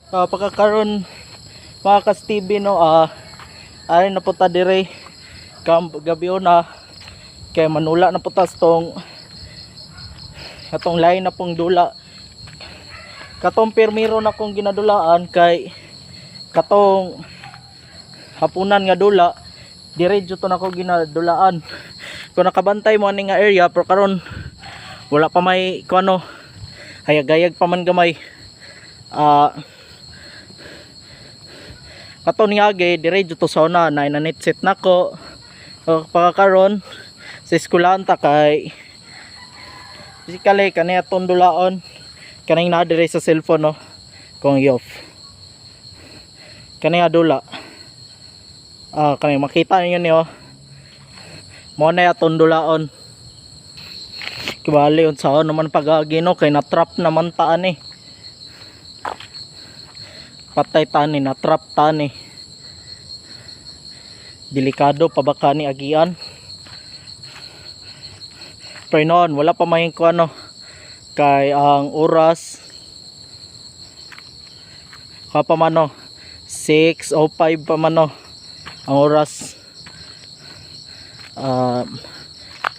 Pagkakaroon mga kas-TV no, ay napunta dire gabi na kay manula na putas tong atong lain na pong dula. Katong permiro na kong ginadulaan kay katong hapunan nga dula diretso to na ko ginadulaan. Kung nakabantay mo ani nga area pero karon wala pa may kuno hayag-hayag pa man gamay. Katon nga gay diretso to sa una na net set nako. Pagkakaroon sa eskwelahan ta kay basically kani atong dulaon kaning naa dire sa cellphone no kung i-off kani nga dula. Kani makita niyo ni mo na atong dulaon. Kibali unsaon naman pagagi no kay na-trap naman ta ani. Patay tani na trap tani. Delikado pa baka ni agian. Pero noon wala pa may kuano kay ang oras kapamano 6:05 pa mano ang oras.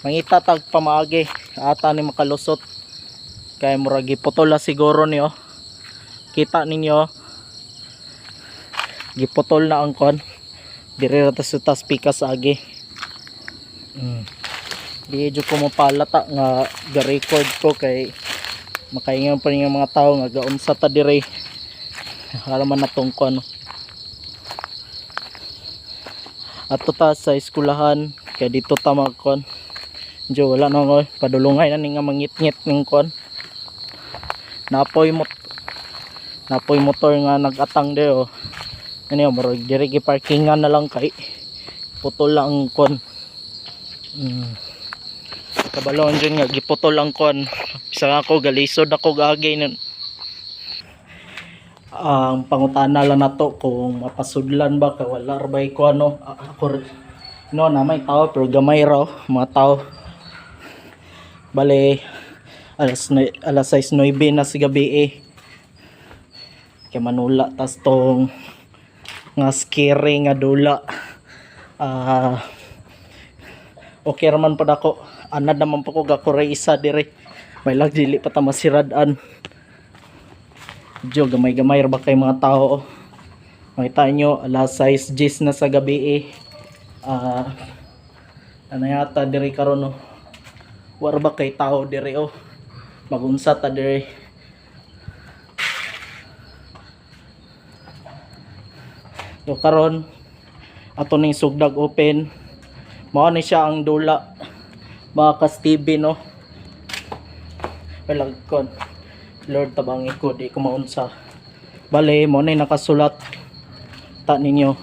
Mangita tag pamaagi ata ni makalusot kay murag giputol na siguro niyo. Kita ninyo giputol na ang kon dire ra ta sa pikas agi. Di jud ko mapalata nga ga-record ko kay makaingon pa yung mga tao nga gaunsa ta dire halaman natong kon ato ta sa eskwelahan kay dito ta magkon jo wala na ngoy padulungay na ni nga mangit-ngit ning kon napoy motor nga nagatang deo. Ano yun, marag dirigi parkingan na lang kay putol lang kon. Kabalon dyan nga giputol lang kon. Bisa ako galisod ako gagay nun. Ang pangutana lang na to kung mapasudlan ba kay wala rabay ko ano. Ako no na may tao pero gamay raw mga tao. Bale alas 6:09 na sa gabi kay manula tas tong nga scary nga dula. Okay raman pod ako anad naman po ko gakuray isa dire may dili pa ta masiradan jo gamay-gamay ra ba kay mga tao. Makita nyo alas 6:10 na sa gabi ano yata dire karon no war ba kay tao dire magunsa ta dire. So karon ato ning sugdag open mao ni siya ang dula mga kas-TV no. Pelag kon Lord tabangi ko di ko maunsa. Bale mo na nakasulat ta ninyo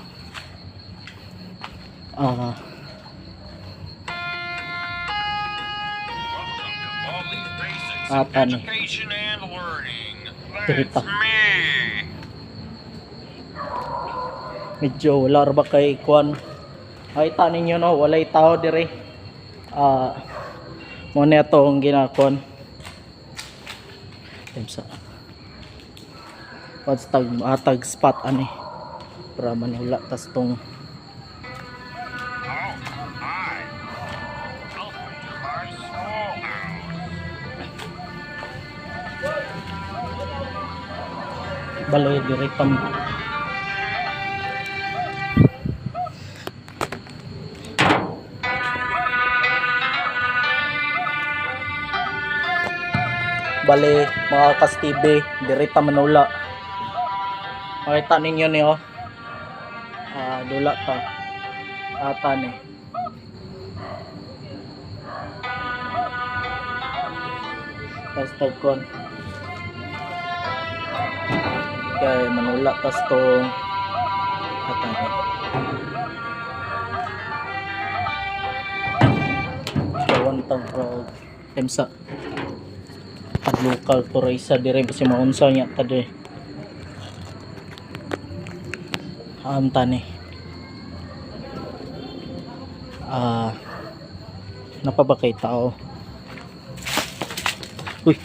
ni Tirita. Medyo wala ba kay kuan makita ninyo no walay tao dire. Mo na itong ginakon atag spot ani para manula tas tong baloy dire tam bale mga kas-TV direta manula. Makita ninyo ni dula ta ata ni tas kon kay manula tas tong ata ni kawan tang emsa local turista dire basi maunsa nya ta dire tani napa ba kay tao. Uy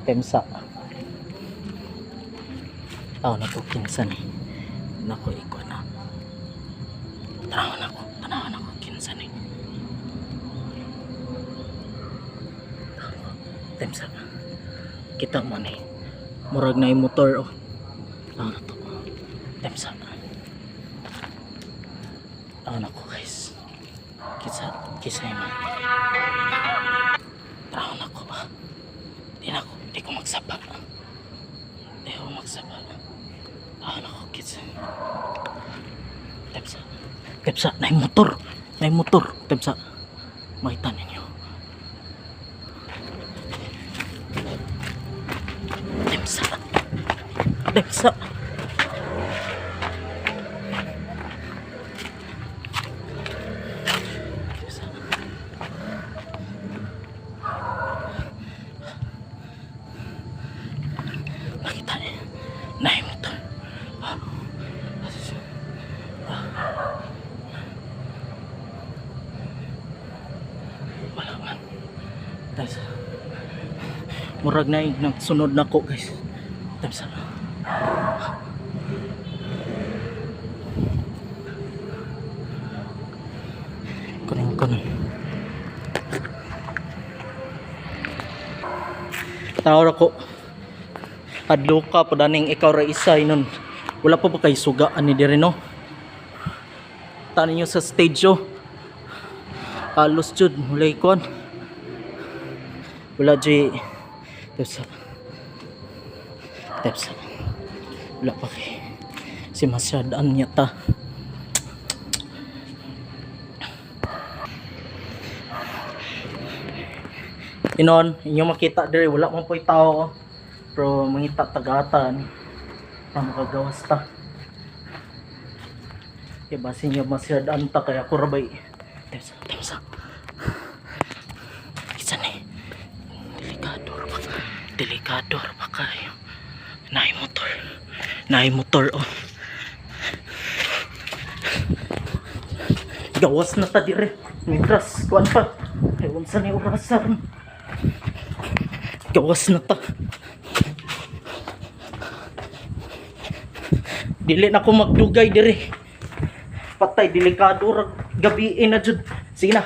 Temsa. Nako kinsa ni. Nako iko na. Tanaw nako kinsa ni. Temsa. Kita mo ni. Murag na yung motor oh. Na to. Temsa. Nako guys. Kisa mo. Tanaw nako ba. Di ko magsaba. Nako kids. Temsa, na yung motor. Temsa. Makita ninyo. Temsa. Temsa. Nakita niyo. Na yung motor. Wala man. Guys. Murag na yung nagsunod na ko guys. Temsa. Kunin. Tawar ako. Adlo ka padaning ikaw ra isay nun. Wala pa kay sugaan ni dire no. Tani nyo sa stage oh. Halos jud mulay kon. Wala di. Tepsa. Wala pa kay. Si masyadaan niya ta. Inon, inyo makita dire wala man po'y tao. Pero mangita tagatan. Makagawas ta. Kaya basin niya masyadaan ta kaya ako rabay. Temsa. Isa ni. Delikado ra pa kayo. Naay motor oh. Gawas na ta dire. Mitras kuan pa. Ay unsa ni orasan. Gawas na ta. Dili na ko magdugay dire. Patay delikado ra gabi na jud. Sige na.